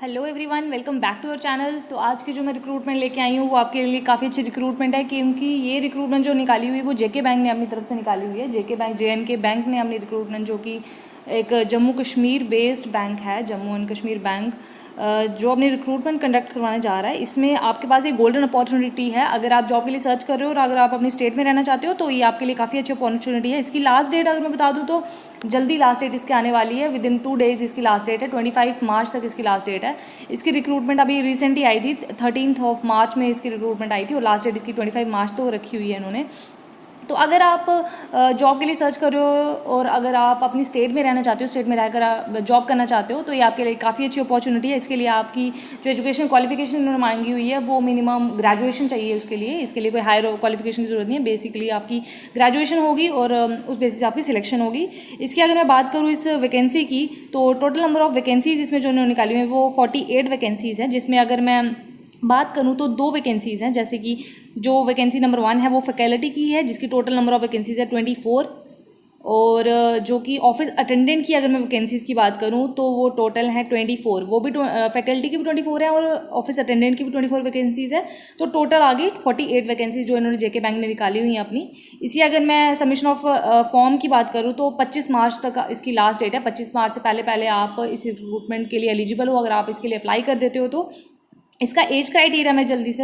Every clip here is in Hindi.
Hello everyone, welcome back to our channel. तो आज की जो मैं रिक्रूटमेंट लेके आई हूँ वो आपके लिए काफ़ी अच्छी रिक्रूटमेंट है, क्योंकि ये रिक्रूटमेंट जो निकाली हुई है वो जेके बैंक ने अपनी तरफ से निकाली हुई है। जेके बैंक जेएनके बैंक ने अपनी रिक्रूटमेंट, जो कि एक जम्मू कश्मीर बेस्ड बैंक है, जम्मू एंड कश्मीर बैंक, जो अपनी रिक्रूटमेंट कंडक्ट करवाने जा रहा है। इसमें आपके पास एक गोल्डन अपॉर्चुनिटी है। अगर आप जॉब के लिए सर्च कर रहे हो और अगर आप अपनी स्टेट में रहना चाहते हो तो ये आपके लिए काफ़ी अच्छी अपॉर्चुनिटी है। इसकी लास्ट डेट अगर मैं बता दूँ तो जल्दी लास्ट डेट इसके आने वाली है, विद इन 2 डेज़ इसकी लास्ट डेट है। 25 मार्च तक इसकी लास्ट डेट है। इसकी रिक्रूटमेंट अभी रिसेंटली आई थी, 13 मार्च में इसकी रिक्रूटमेंट आई थी और लास्ट डेट इसकी 25 मार्च तो रखी हुई है इन्होंने। तो अगर आप जॉब के लिए सर्च कर रहे हो और अगर आप अपनी स्टेट में रहना चाहते हो, स्टेट में रहकर जॉब करना चाहते हो, तो ये आपके लिए काफ़ी अच्छी अपॉर्चुनिटी है। इसके लिए आपकी जो एजुकेशन क्वालिफिकेशन उन्होंने मांगी हुई है वो मिनिमम ग्रेजुएशन चाहिए उसके लिए। इसके लिए कोई हायर क्वालिफिकेशन की जरूरत नहीं है, बेसिकली आपकी ग्रेजुएशन होगी और उस बेसिस से आपकी सिलेक्शन होगी। इसकी अगर मैं बात करूँ इस वैकेंसी की, तो टोटल नंबर ऑफ वैकेंसीज इसमें जो उन्होंने निकाली हुई है वो 48 वैकेंसीज़ हैं, जिसमें अगर मैं बात करूँ तो 2 वैकेंसीज़ हैं। जैसे कि जो वैकेंसी नंबर 1 है वो फैकल्टी की है, जिसकी टोटल नंबर ऑफ वैकेंसीज़ है 24। और जो कि ऑफिस अटेंडेंट की अगर मैं वैकेंसीज़ की बात करूँ तो वो टोटल है 24। वो भी फैकल्टी की भी 24 है और ऑफिस अटेंडेंट की भी 24 वैकेंसीज़ है। तो टोटल आ गई 48 वैकेंसीज जो इन्होंने जेके बैंक ने निकाली हुई हैं अपनी। इसी अगर मैं सबमिशन ऑफ फॉर्म की बात करूँ तो 25 मार्च तक इसकी लास्ट डेट है। 25 मार्च से पहले पहले आप इस रिक्रूटमेंट के लिए एलिजिबल हो अगर आप इसके लिए अप्लाई कर देते हो तो। इसका एज क्राइटेरिया मैं जल्दी से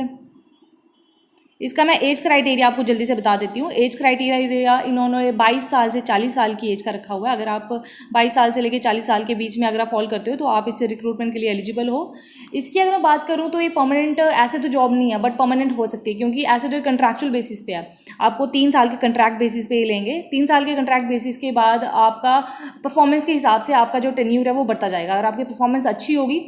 आपको जल्दी से बता देती हूँ। एज क्राइटेरिया इन्होंने 22 साल से 40 साल की एज का रखा हुआ है। अगर आप 22 साल से लेकर 40 साल के बीच में अगर आप फॉल करते हो तो आप इससे रिक्रूटमेंट के लिए एलिजिबल हो। इसकी अगर मैं बात करूँ तो ये परमानेंट ऐसे तो जॉब नहीं है, बट परमानेंट हो सकती है, क्योंकि ऐसे तो कंट्रैक्चुअल बेसिस पे है। आपको 3 साल के कंट्रैक्ट बेसिस पे ही लेंगे। 3 साल के कंट्रैक्ट बेसिस के बाद आपका परफॉर्मेंस के हिसाब से आपका जो टेन्यूर है वो बढ़ता जाएगा। अगर आपकी परफॉर्मेंस अच्छी होगी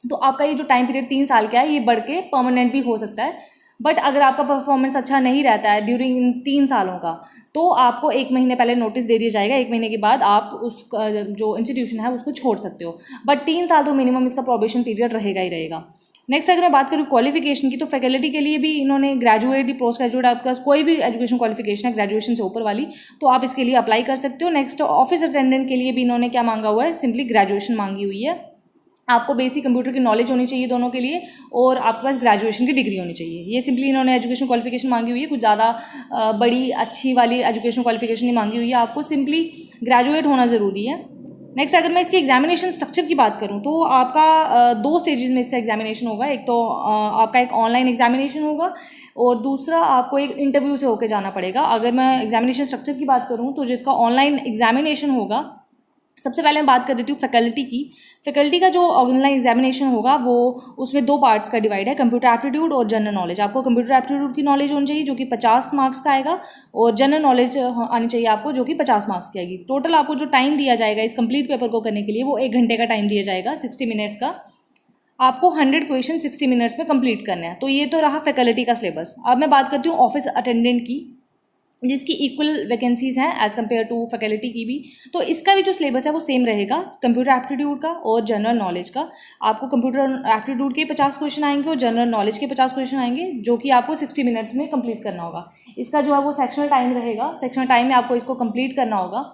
तो आपका ये जो टाइम पीरियड 3 साल का है ये बढ़ के परमानेंट भी हो सकता है। बट अगर आपका परफॉर्मेंस अच्छा नहीं रहता है ड्यूरिंग इन 3 सालों का, तो आपको 1 महीने पहले नोटिस दे दिया जाएगा। 1 महीने के बाद आप उस जो इंस्टीट्यूशन है उसको छोड़ सकते हो। बट 3 साल तो मिनिमम इसका प्रोबेशन पीरियड रहेगा ही रहेगा। नेक्स्ट अगर मैं बात करूँ क्वालिफिकेशन की, तो फैकल्टी के लिए भी इन्होंने ग्रेजुएट, पोस्ट ग्रेजुएट, आपके पास कोई भी एजुकेशन क्वालिफिकेशन है ग्रेजुएशन से ऊपर वाली, तो आप इसके लिए अप्लाई कर सकते हो। नेक्स्ट ऑफिस अटेंडेंट के लिए भी इन्होंने क्या मांगा हुआ है, सिंपली ग्रेजुएशन मांगी हुई है। आपको बेसिक कंप्यूटर की नॉलेज होनी चाहिए दोनों के लिए, और आपके पास ग्रेजुएशन की डिग्री होनी चाहिए। ये सिंपली इन्होंने एजुकेशन क्वालिफिकेशन मांगी हुई है, कुछ ज़्यादा बड़ी अच्छी वाली एजुकेशन क्वालिफिकेशन नहीं मांगी हुई है। आपको सिंपली ग्रेजुएट होना ज़रूरी है। नेक्स्ट अगर मैं इसके एग्जामिनेशन स्ट्रक्चर की बात करूँ तो आपका 2 स्टेजेस में इसका एग्जामिनेशन होगा। एक तो आपका एक ऑनलाइन एग्जामिनेशन होगा और दूसरा आपको एक इंटरव्यू से होकर जाना पड़ेगा। अगर मैं एग्जामिनेशन स्ट्रक्चर की बात करूँ तो जिसका ऑनलाइन एग्जामिनेशन होगा, सबसे पहले मैं बात कर देती हूँ फैकल्टी की। फैकल्टी का जो ऑनलाइन एग्जामिनेशन होगा वो उसमें 2 पार्ट्स का डिवाइड है, कंप्यूटर एप्टीट्यूड और जनरल नॉलेज। आपको कंप्यूटर एप्टीट्यूड की नॉलेज होनी चाहिए जो कि 50 मार्क्स का आएगा, और जनरल नॉलेज आनी चाहिए आपको जो कि 50 मार्क्स की आएगी। टोटल आपको जो टाइम दिया जाएगा इस कंप्लीट पेपर को करने के लिए वो 1 घंटे का टाइम दिया जाएगा, 60 मिनट्स का। आपको 100 क्वेश्चन 60 मिनट्स में कंप्लीट करना है। तो ये तो रहा फैकल्टी का सिलेबस। अब मैं बात करती हूँ ऑफिस अटेंडेंट की, जिसकी इक्वल वैकेंसीज़ हैं एज़ कम्पेयर टू फैकल्टी की भी। तो इसका भी जो सिलेबस है वो सेम रहेगा, कंप्यूटर एप्टीट्यूड का और जनरल नॉलेज का। आपको कंप्यूटर एप्टीट्यूड के 50 क्वेश्चन आएंगे और जनरल नॉलेज के 50 क्वेश्चन आएंगे, जो कि आपको 60 मिनट्स में कंप्लीट करना होगा। इसका जो है वो सेक्शनल टाइम रहेगा, सेक्शनल टाइम में आपको इसको कंप्लीट करना होगा।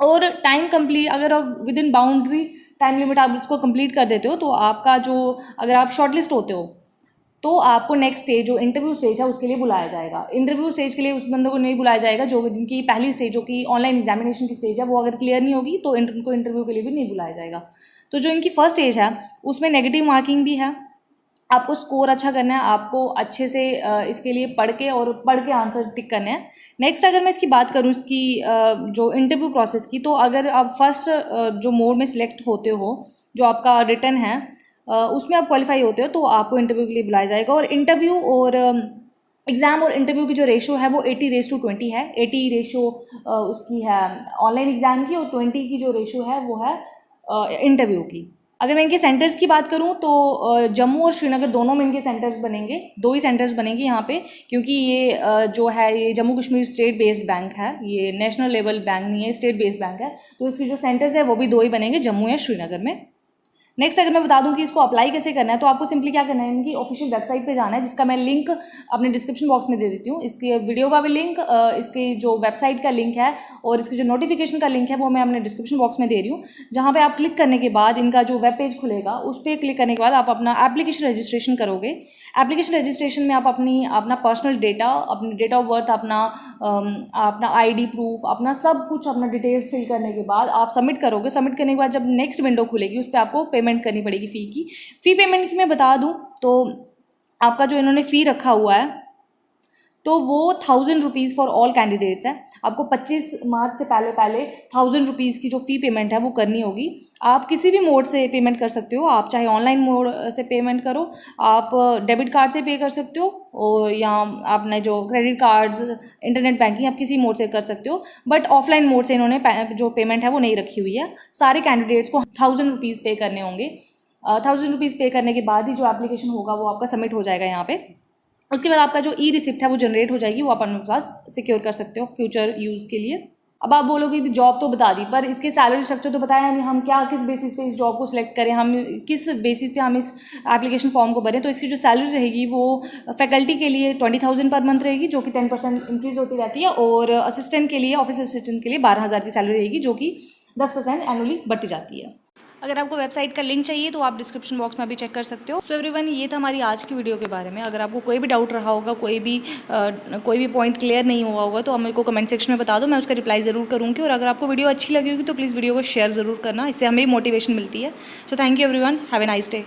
और टाइम कंप्लीट, अगर आप with in boundary time limit आप इसको कंप्लीट कर देते हो तो आपका जो, अगर आप शॉर्टलिस्ट होते हो तो आपको नेक्स्ट स्टेज जो इंटरव्यू स्टेज है उसके लिए बुलाया जाएगा। इंटरव्यू स्टेज के लिए उस बंदे को नहीं बुलाया जाएगा जो जिनकी पहली स्टेज जो कि ऑनलाइन एग्जामिनेशन की स्टेज है वो अगर क्लियर नहीं होगी तो उनको इंटरव्यू के लिए भी नहीं बुलाया जाएगा। तो जो इनकी फर्स्ट स्टेज है उसमें नेगेटिव मार्किंग भी है। आपको स्कोर अच्छा करना है, आपको अच्छे से इसके लिए पढ़ के आंसर टिक करने हैं। नेक्स्ट अगर मैं इसकी बात करूँ इसकी जो इंटरव्यू प्रोसेस की, तो अगर आप फर्स्ट जो मोड में सिलेक्ट होते हो, जो आपका रिटन है उसमें आप क्वालिफाई होते हो तो आपको इंटरव्यू के लिए बुलाया जाएगा। और इंटरव्यू और एग्ज़ाम और इंटरव्यू की जो रेशो है वो 80:20 है। 80 रेशो उसकी है ऑनलाइन एग्ज़ाम की, और 20 की जो रेशो है वो है इंटरव्यू की। अगर मैं इनके सेंटर्स की बात करूं तो जम्मू और श्रीनगर दोनों में इनके सेंटर्स बनेंगे। 2 ही सेंटर्स बनेंगे यहाँ पे, क्योंकि ये जो है ये Jammu Kashmir state based bank है, ये नेशनल लेवल बैंक नहीं है, स्टेट बेस्ड बैंक है। तो इसके जो सेंटर्स है वो भी 2 ही बनेंगे, जम्मू या श्रीनगर में। नेक्स्ट अगर मैं बता दूं कि इसको अप्लाई कैसे करना है, तो आपको सिंपली क्या करना है, इनकी ऑफिशियल वेबसाइट पे जाना है, जिसका मैं लिंक अपने डिस्क्रिप्शन बॉक्स में दे देती हूँ। इसके वीडियो का भी लिंक, इसकी जो वेबसाइट का लिंक है और इसके जो नोटिफिकेशन का लिंक है वो मैं अपने डिस्क्रिप्शन बॉक्स में दे रही हूँ। जहाँ पे आप क्लिक करने के बाद इनका जो वेब पेज खुलेगा, उस पर क्लिक करने के बाद आप अपना एप्लीकेशन रजिस्ट्रेशन करोगे। एप्लीकेशन रजिस्ट्रेशन में आप अपना पर्सनल डेटा, अपनी डेट ऑफ बर्थ, अपना ID प्रूफ, अपना सब कुछ, अपना डिटेल्स फिल करने के बाद आप सबमिट करोगे। सबमिट करने के बाद जब नेक्स्ट विंडो खुलेगी उस पर आपको पेमेंट करनी पड़ेगी फ़ी पेमेंट की मैं बता दूं तो आपका जो इन्होंने फ़ी रखा हुआ है तो वो 1000 रुपीज़ फॉर ऑल कैंडिडेट्स है। आपको 25 मार्च से पहले 1000 रुपीज़ की जो फ़ी पेमेंट है वो करनी होगी। आप किसी भी मोड से पेमेंट कर सकते हो, आप चाहे ऑनलाइन मोड से पेमेंट करो, आप डेबिट कार्ड से पे कर सकते हो, और या आपने जो क्रेडिट कार्ड्स, इंटरनेट बैंकिंग, आप किसी मोड से कर सकते हो। बट ऑफलाइन मोड से इन्होंने जो पेमेंट है वो नहीं रखी हुई है। सारे कैंडिडेट्स को 1000 रुपीज़ पे करने होंगे। 1000 रुपीज़ पे करने के बाद ही जो एप्लीकेशन होगा वो आपका सबमिट हो जाएगा यहाँ पे। उसके बाद आपका जो रिसिप्ट है वो जनरेट हो जाएगी, वो आप अपने पास सिक्योर कर सकते हो फ्यूचर यूज़ के लिए। अब आप बोलोगे कि जॉब तो बता दी, पर इसके सैलरी स्ट्रक्चर तो बताया नहीं, हम क्या किस बेसिस पे इस जॉब को सिलेक्ट करें, हम किस बेसिस पे हम इस एप्लीकेशन फॉर्म को भरें। तो इसकी जो सैलरी रहेगी वो फैकल्टी के लिए 20,000 पर मंथ रहेगी, जो कि 10% इंक्रीज़ होती रहती है, और असिस्टेंट के लिए, ऑफिस असिस्टेंट के लिए 12,000 की सैलरी रहेगी, जो कि 10% एनुअली बढ़ती जाती है। अगर आपको वेबसाइट का लिंक चाहिए तो आप डिस्क्रिप्शन बॉक्स में भी चेक कर सकते हो। सो एवरीवन, ये था हमारी आज की वीडियो के बारे में। अगर आपको कोई भी डाउट रहा होगा, कोई भी पॉइंट क्लियर नहीं हुआ होगा, तो आप मेरे को कमेंट सेक्शन में बता दो, मैं उसका रिप्लाई ज़रूर करूँगी। और अगर आपको वीडियो अच्छी लगी होगी तो प्लीज़ वीडियो को शेयर ज़रूर करना, इससे हमें मोटिवेशन मिलती है। So thank you everyone, have a nice day.